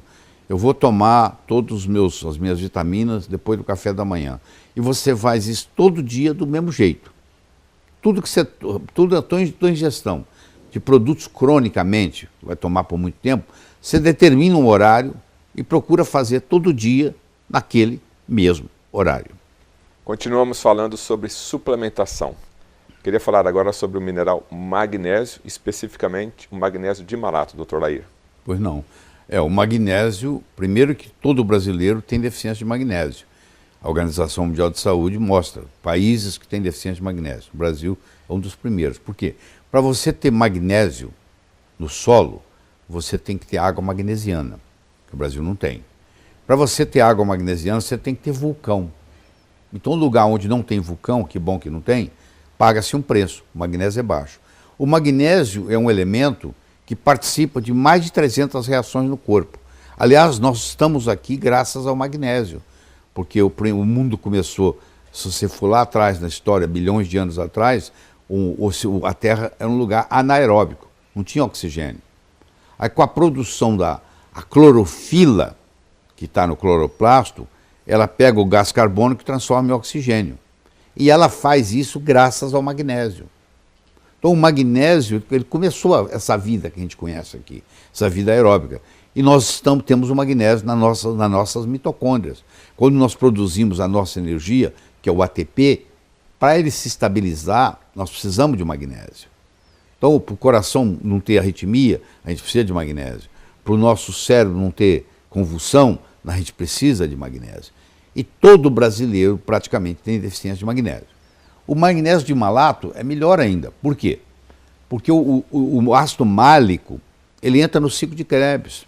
eu vou tomar todas as minhas vitaminas depois do café da manhã. E você faz isso todo dia do mesmo jeito. Tudo a tua ingestão de produtos cronicamente, que vai tomar por muito tempo, você determina um horário e procura fazer todo dia naquele mesmo horário. Continuamos falando sobre suplementação. Queria falar agora sobre o mineral magnésio, especificamente o magnésio de malato, Dr. Lair. Pois não. O magnésio, primeiro que todo brasileiro tem deficiência de magnésio. A Organização Mundial de Saúde mostra países que têm deficiência de magnésio. O Brasil é um dos primeiros. Por quê? Para você ter magnésio no solo, você tem que ter água magnesiana, que o Brasil não tem. Para você ter água magnesiana, você tem que ter vulcão. Então, um lugar onde não tem vulcão, que bom que não tem, paga-se um preço. O magnésio é baixo. O magnésio é um elemento que participa de mais de 300 reações no corpo. Aliás, nós estamos aqui graças ao magnésio, porque o mundo começou, se você for lá atrás na história, bilhões de anos atrás, a Terra era um lugar anaeróbico, não tinha oxigênio. Aí com a produção da clorofila, que está no cloroplasto, ela pega o gás carbônico e transforma em oxigênio. E ela faz isso graças ao magnésio. Então o magnésio, ele começou essa vida que a gente conhece aqui, essa vida aeróbica. E nós temos o magnésio nas nossas mitocôndrias. Quando nós produzimos a nossa energia, que é o ATP, para ele se estabilizar, nós precisamos de magnésio. Então, para o coração não ter arritmia, a gente precisa de magnésio. Para o nosso cérebro não ter convulsão, a gente precisa de magnésio. E todo brasileiro praticamente tem deficiência de magnésio. O magnésio de malato é melhor ainda. Por quê? Porque o ácido málico, ele entra no ciclo de Krebs.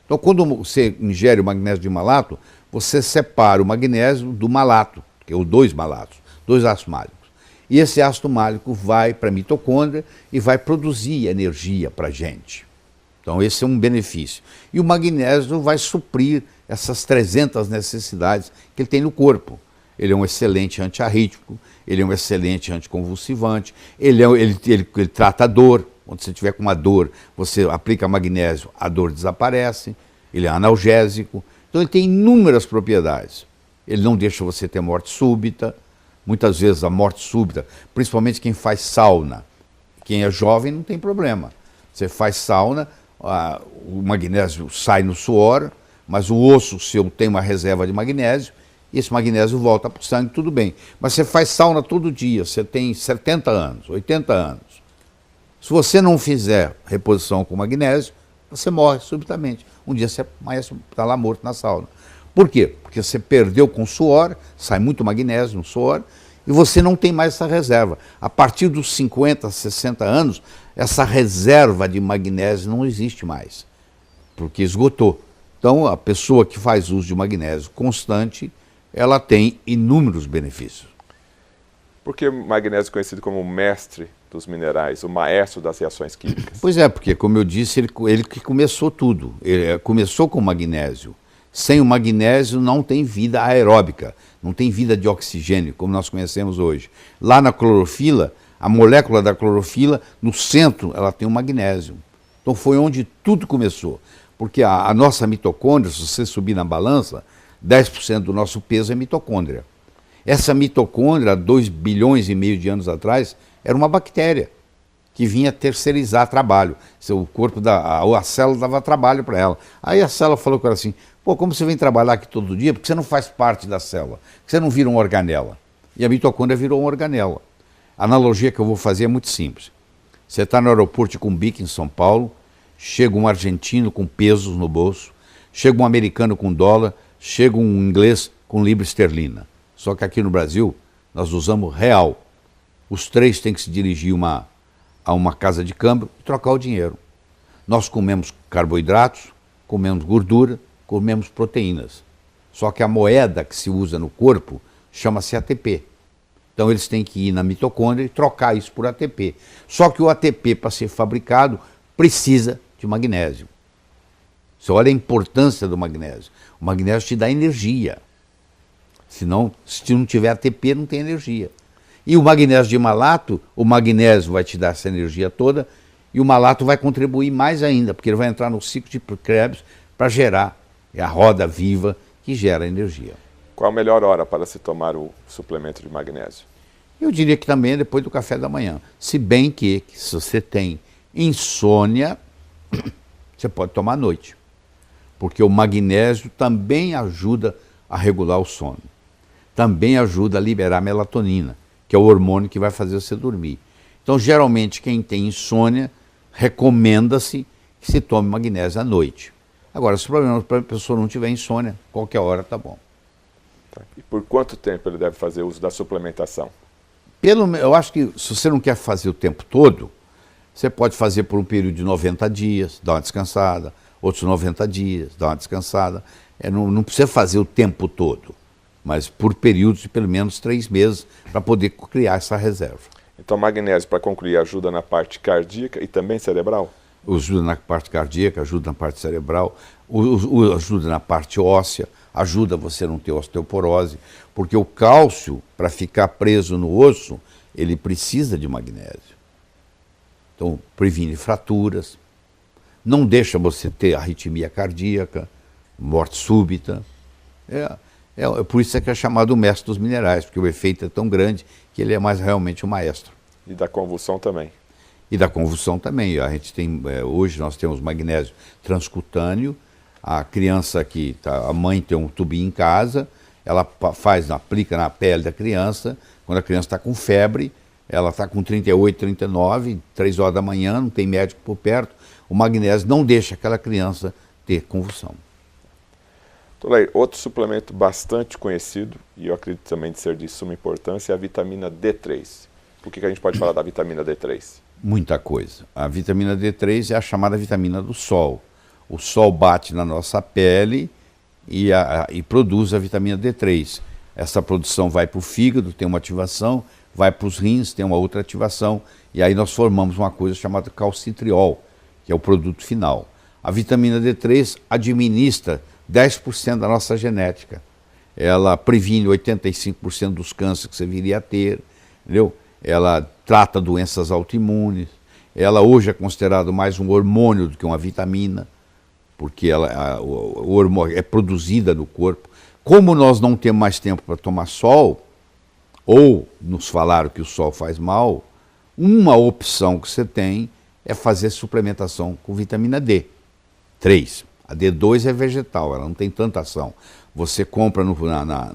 Então, quando você ingere o magnésio de malato, você separa o magnésio do malato, que é os dois malatos, dois ácidos málicos. E esse ácido málico vai para a mitocôndria e vai produzir energia para a gente. Então, esse é um benefício. E o magnésio vai suprir essas 300 necessidades que ele tem no corpo. Ele é um excelente antiarrítmico, ele é um excelente anticonvulsivante, ele trata a dor. Quando você tiver com uma dor, você aplica magnésio, a dor desaparece, ele é analgésico. Então ele tem inúmeras propriedades. Ele não deixa você ter morte súbita. Muitas vezes a morte súbita, principalmente quem faz sauna, quem é jovem não tem problema. Você faz sauna, o magnésio sai no suor, mas o osso seu tem uma reserva de magnésio, e esse magnésio volta para o sangue, tudo bem. Mas você faz sauna todo dia, você tem 70 anos, 80 anos. Se você não fizer reposição com magnésio, você morre subitamente. Um dia você está lá morto na sauna. Por quê? Porque você perdeu com suor, sai muito magnésio no suor, e você não tem mais essa reserva. A partir dos 50, 60 anos, essa reserva de magnésio não existe mais, porque esgotou. Então, a pessoa que faz uso de magnésio constante, ela tem inúmeros benefícios. Por que o magnésio é conhecido como o mestre dos minerais, o maestro das reações químicas? Pois é, porque, como eu disse, ele que começou tudo. Ele começou com o magnésio. Sem o magnésio não tem vida aeróbica, não tem vida de oxigênio, como nós conhecemos hoje. Lá na clorofila, a molécula da clorofila, no centro, ela tem o magnésio. Então foi onde tudo começou. Porque a nossa mitocôndria, se você subir na balança, 10% do nosso peso é mitocôndria. Essa mitocôndria, 2,5 bilhões de anos atrás, era uma bactéria que vinha terceirizar trabalho. O corpo a célula dava trabalho para ela. Aí a célula falou com ela assim: pô, como você vem trabalhar aqui todo dia, porque você não faz parte da célula, porque você não vira uma organela. E a mitocôndria virou uma organela. A analogia que eu vou fazer é muito simples. Você está no aeroporto de Cumbica, em São Paulo, chega um argentino com pesos no bolso, chega um americano com dólar, chega um inglês com libra esterlina. Só que aqui no Brasil, nós usamos real. Os três têm que se dirigir a uma casa de câmbio e trocar o dinheiro. Nós comemos carboidratos, comemos gordura, comemos proteínas. Só que a moeda que se usa no corpo chama-se ATP. Então eles têm que ir na mitocôndria e trocar isso por ATP. Só que o ATP, para ser fabricado, precisa de magnésio. Você olha a importância do magnésio. O magnésio te dá energia. Senão, se não tiver ATP, não tem energia. E o magnésio de malato, o magnésio vai te dar essa energia toda, e o malato vai contribuir mais ainda, porque ele vai entrar no ciclo de Krebs para gerar, é a roda viva que gera energia. Qual a melhor hora para se tomar o suplemento de magnésio? Eu diria que também é depois do café da manhã. Se bem que se você tem insônia, você pode tomar à noite. Porque o magnésio também ajuda a regular o sono. Também ajuda a liberar melatonina, que é o hormônio que vai fazer você dormir. Então, geralmente, quem tem insônia, recomenda-se que se tome magnésio à noite. Agora, se a pessoa não tiver insônia, qualquer hora está bom. Tá. E por quanto tempo ele deve fazer uso da suplementação? Eu acho que se você não quer fazer o tempo todo, você pode fazer por um período de 90 dias, dar uma descansada, outros 90 dias, dar uma descansada. Não precisa fazer o tempo todo, mas por períodos de pelo menos 3 meses para poder criar essa reserva. Então, magnésio, para concluir, ajuda na parte cardíaca e também cerebral? Ajuda na parte cardíaca, ajuda na parte cerebral, ajuda na parte óssea, ajuda você a não ter osteoporose, porque o cálcio, para ficar preso no osso, ele precisa de magnésio. Então, previne fraturas, não deixa você ter arritmia cardíaca, morte súbita. Por isso é que é chamado o mestre dos minerais, porque o efeito é tão grande que ele é mais realmente o maestro. E da convulsão também? E da convulsão também. A gente tem, hoje nós temos magnésio transcutâneo A criança a mãe tem um tubinho em casa, ela aplica na pele da criança, quando a criança está com febre, ela está com 38, 39, 3 horas da manhã, não tem médico por perto, o magnésio não deixa aquela criança ter convulsão. Outro suplemento bastante conhecido, e eu acredito também de ser de suma importância, é a vitamina D3. Por que a gente pode falar da vitamina D3? Muita coisa. A vitamina D3 é a chamada vitamina do sol. O sol bate na nossa pele e produz a vitamina D3. Essa produção vai para o fígado, tem uma ativação, vai para os rins, tem uma outra ativação, e aí nós formamos uma coisa chamada calcitriol, que é o produto final. A vitamina D3 administra 10% da nossa genética. Ela previne 85% dos cânceres que você viria a ter, entendeu? Ela trata doenças autoimunes. Ela hoje é considerado mais um hormônio do que uma vitamina, porque o hormônio é produzida no corpo. Como nós não temos mais tempo para tomar sol, ou nos falaram que o sol faz mal, uma opção que você tem é fazer suplementação com vitamina D3. A D2 é vegetal, ela não tem tanta ação. Você compra no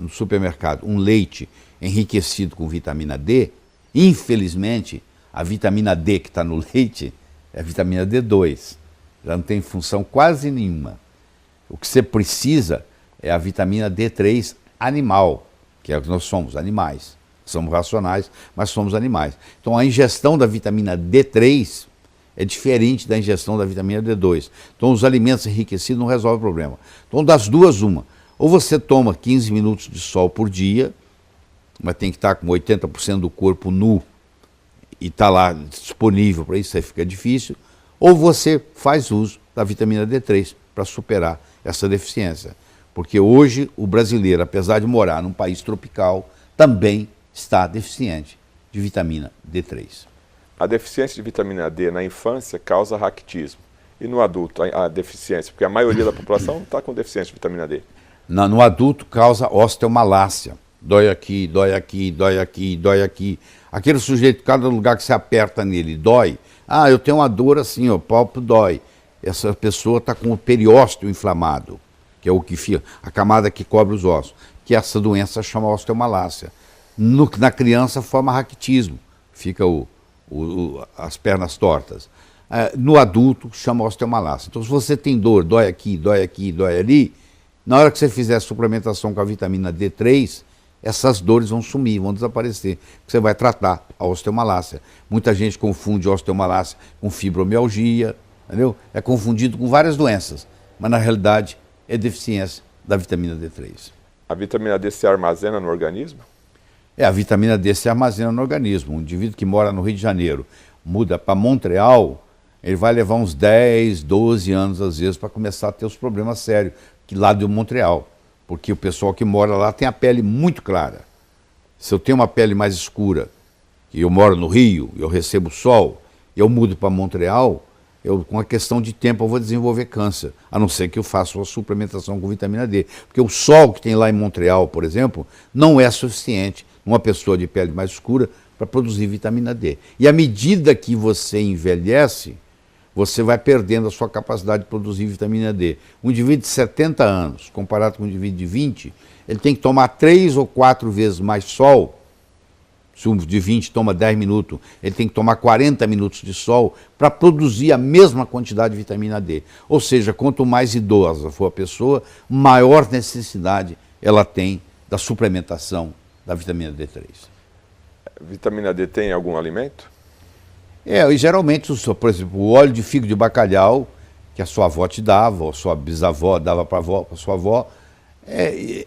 supermercado um leite enriquecido com vitamina D, infelizmente, a vitamina D que está no leite é a vitamina D2. Já não tem função quase nenhuma. O que você precisa é a vitamina D3 animal, que é o que nós somos, animais. Somos racionais, mas somos animais. Então a ingestão da vitamina D3 é diferente da ingestão da vitamina D2. Então os alimentos enriquecidos não resolvem o problema. Então das duas, uma. Ou você toma 15 minutos de sol por dia, mas tem que estar com 80% do corpo nu e está lá disponível para isso, aí fica difícil. Ou você faz uso da vitamina D3 para superar essa deficiência. Porque hoje o brasileiro, apesar de morar num país tropical, também está deficiente de vitamina D3. A deficiência de vitamina D na infância causa raquitismo. E no adulto, a deficiência? Porque a maioria da população está com deficiência de vitamina D. No adulto causa osteomalácia. Dói aqui, dói aqui, dói aqui, dói aqui. Aquele sujeito, cada lugar que você aperta nele, dói. Ah, eu tenho uma dor assim, o palpo dói. Essa pessoa está com o periósteo inflamado, que é o que fica, a camada que cobre os ossos, que essa doença chama osteomalácia. Na criança forma raquitismo, fica as pernas tortas. No adulto chama osteomalácia. Então se você tem dor, dói aqui, dói ali, na hora que você fizer a suplementação com a vitamina D3, essas dores vão sumir, vão desaparecer. Você vai tratar a osteomalácia. Muita gente confunde osteomalácia com fibromialgia, entendeu? É confundido com várias doenças, mas na realidade é deficiência da vitamina D3. A vitamina D se armazena no organismo? A vitamina D se armazena no organismo. Um indivíduo que mora no Rio de Janeiro, muda para Montreal, ele vai levar uns 10, 12 anos às vezes para começar a ter os problemas sérios, que lá de Montreal. Porque o pessoal que mora lá tem a pele muito clara. Se eu tenho uma pele mais escura, e eu moro no Rio, eu recebo sol, eu mudo para Montreal, com a questão de tempo eu vou desenvolver câncer, a não ser que eu faça uma suplementação com vitamina D. Porque o sol que tem lá em Montreal, por exemplo, não é suficiente numa pessoa de pele mais escura para produzir vitamina D. E à medida que você envelhece, você vai perdendo a sua capacidade de produzir vitamina D. Um indivíduo de 70 anos, comparado com um indivíduo de 20, ele tem que tomar 3 ou 4 vezes mais sol. Se um de 20 toma 10 minutos, ele tem que tomar 40 minutos de sol para produzir a mesma quantidade de vitamina D. Ou seja, quanto mais idosa for a pessoa, maior necessidade ela tem da suplementação da vitamina D3. Vitamina D tem em algum alimento? E geralmente, por exemplo, o óleo de figo de bacalhau, que a sua avó te dava, ou a sua bisavó dava para a sua avó, é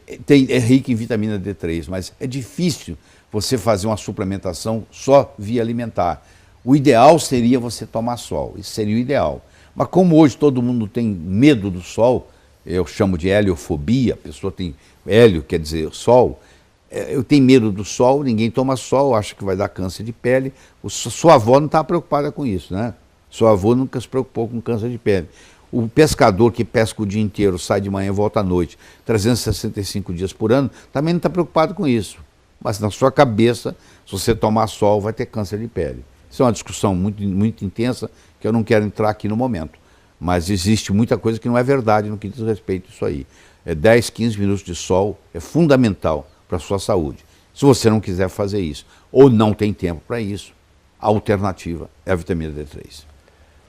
rico em vitamina D3, mas é difícil você fazer uma suplementação só via alimentar. O ideal seria você tomar sol, isso seria o ideal. Mas como hoje todo mundo tem medo do sol, eu chamo de heliofobia, a pessoa tem hélio, quer dizer sol, eu tenho medo do sol, ninguém toma sol, acha que vai dar câncer de pele. Sua avó não está preocupada com isso, né? Sua avó nunca se preocupou com câncer de pele. O pescador que pesca o dia inteiro, sai de manhã e volta à noite, 365 dias por ano, também não está preocupado com isso. Mas na sua cabeça, se você tomar sol, vai ter câncer de pele. Isso é uma discussão muito, muito intensa, que eu não quero entrar aqui no momento. Mas existe muita coisa que não é verdade no que diz respeito a isso aí. 10, 15 minutos de sol é fundamental para a sua saúde. Se você não quiser fazer isso, ou não tem tempo para isso, a alternativa é a vitamina D3.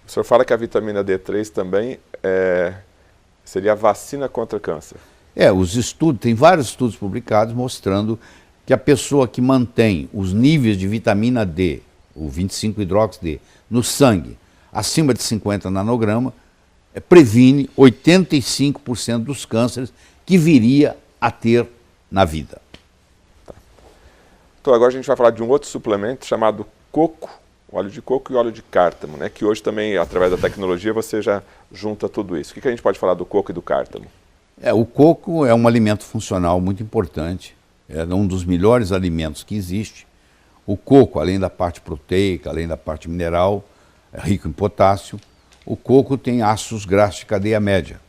O senhor fala que a vitamina D3 também seria a vacina contra câncer. Os estudos, tem vários estudos publicados mostrando que a pessoa que mantém os níveis de vitamina D, o 25-hidroxi-D, no sangue, acima de 50 nanograma, previne 85% dos cânceres que viria a ter na vida. Tá. Então agora a gente vai falar de um outro suplemento chamado coco, óleo de coco e óleo de cártamo, né? Que hoje também, através da tecnologia, você já junta tudo isso. O que a gente pode falar do coco e do cártamo? O coco é um alimento funcional muito importante, é um dos melhores alimentos que existe. O coco, além da parte proteica, além da parte mineral, é rico em potássio. O coco tem ácidos graxos de cadeia média.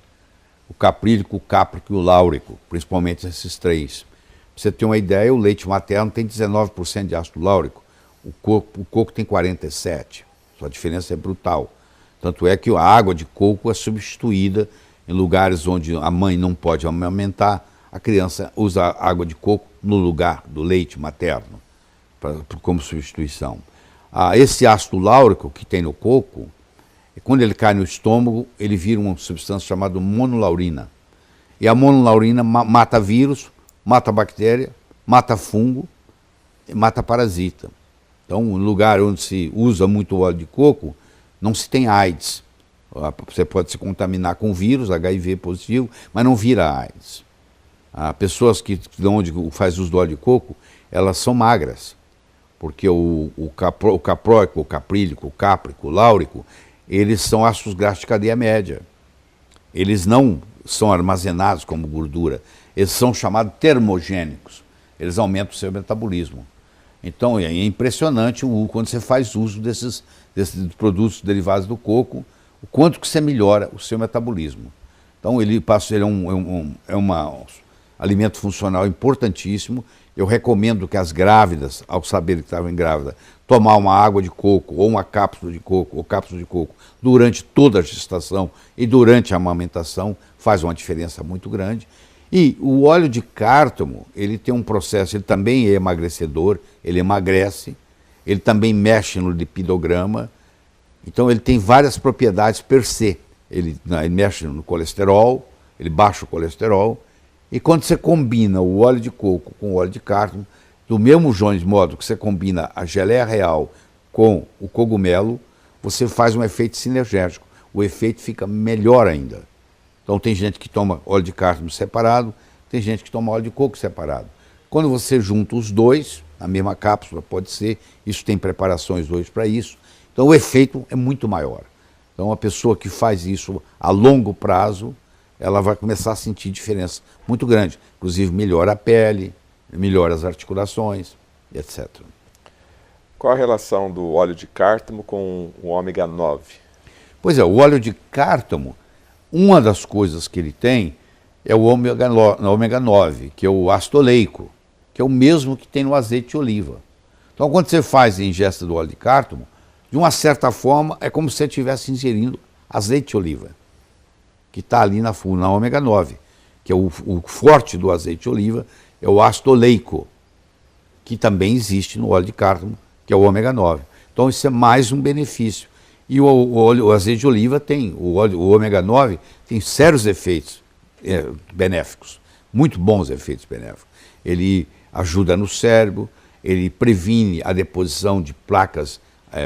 O caprílico, o cáprico e o láurico, principalmente esses três. Pra você ter uma ideia, o leite materno tem 19% de ácido láurico. O coco tem 47%. A diferença é brutal. Tanto é que a água de coco é substituída em lugares onde a mãe não pode amamentar, a criança usa água de coco no lugar do leite materno, como substituição. Esse ácido láurico que tem no coco, quando ele cai no estômago, ele vira uma substância chamada monolaurina. E a monolaurina mata vírus, mata bactéria, mata fungo e mata parasita. Então, no lugar onde se usa muito óleo de coco, não se tem AIDS. Você pode se contaminar com vírus, HIV positivo, mas não vira AIDS. Pessoas que onde faz uso do óleo de coco, elas são magras, porque o capróico, o caprílico, o cáprico, o láurico, eles são ácidos graxos de cadeia média. Eles não são armazenados como gordura, eles são chamados termogênicos. Eles aumentam o seu metabolismo. Então é impressionante quando você faz uso desses produtos derivados do coco, o quanto que você melhora o seu metabolismo. Então ele é um alimento funcional importantíssimo. Eu recomendo que as grávidas, ao saberem que estavam grávidas, tomar uma água de coco ou uma cápsula de coco ou cápsula de coco durante toda a gestação e durante a amamentação faz uma diferença muito grande. E o óleo de cártamo, ele tem um processo, ele também é emagrecedor, ele emagrece, ele também mexe no lipidograma, então ele tem várias propriedades per se. Ele mexe no colesterol, ele baixa o colesterol, e quando você combina o óleo de coco com o óleo de cártamo, do mesmo modo que você combina a geleia real com o cogumelo, você faz um efeito sinergético, o efeito fica melhor ainda. Então tem gente que toma óleo de cártamo separado, tem gente que toma óleo de coco separado. Quando você junta os dois, na mesma cápsula, pode ser, isso tem preparações hoje para isso, então o efeito é muito maior. Então a pessoa que faz isso a longo prazo, ela vai começar a sentir diferença muito grande. Inclusive melhora a pele, melhora as articulações, etc. Qual a relação do óleo de cártamo com o ômega 9? Pois é, o óleo de cártamo, uma das coisas que ele tem é o ômega 9, que é o ácido oleico, que é o mesmo que tem no azeite de oliva. Então quando você faz a ingesta do óleo de cártamo, de uma certa forma é como se você estivesse ingerindo azeite de oliva, que está ali na ômega 9, que é o forte do azeite de oliva, é o ácido oleico, que também existe no óleo de cártamo, que é o ômega 9. Então isso é mais um benefício. E o azeite de oliva tem, o ômega 9 tem sérios efeitos benéficos, muito bons efeitos benéficos. Ele ajuda no cérebro, ele previne a deposição de placas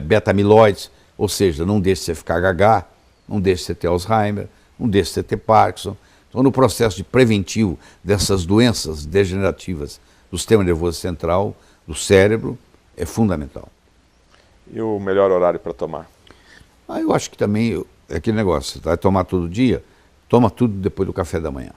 beta-amiloides, ou seja, não deixa você ficar gaga, não deixa você ter Alzheimer, não deixa você ter Parkinson. Então, no processo de preventivo dessas doenças degenerativas do sistema nervoso central, do cérebro, é fundamental. E o melhor horário para tomar? Eu acho que também é aquele negócio, você vai tomar todo dia, toma tudo depois do café da manhã.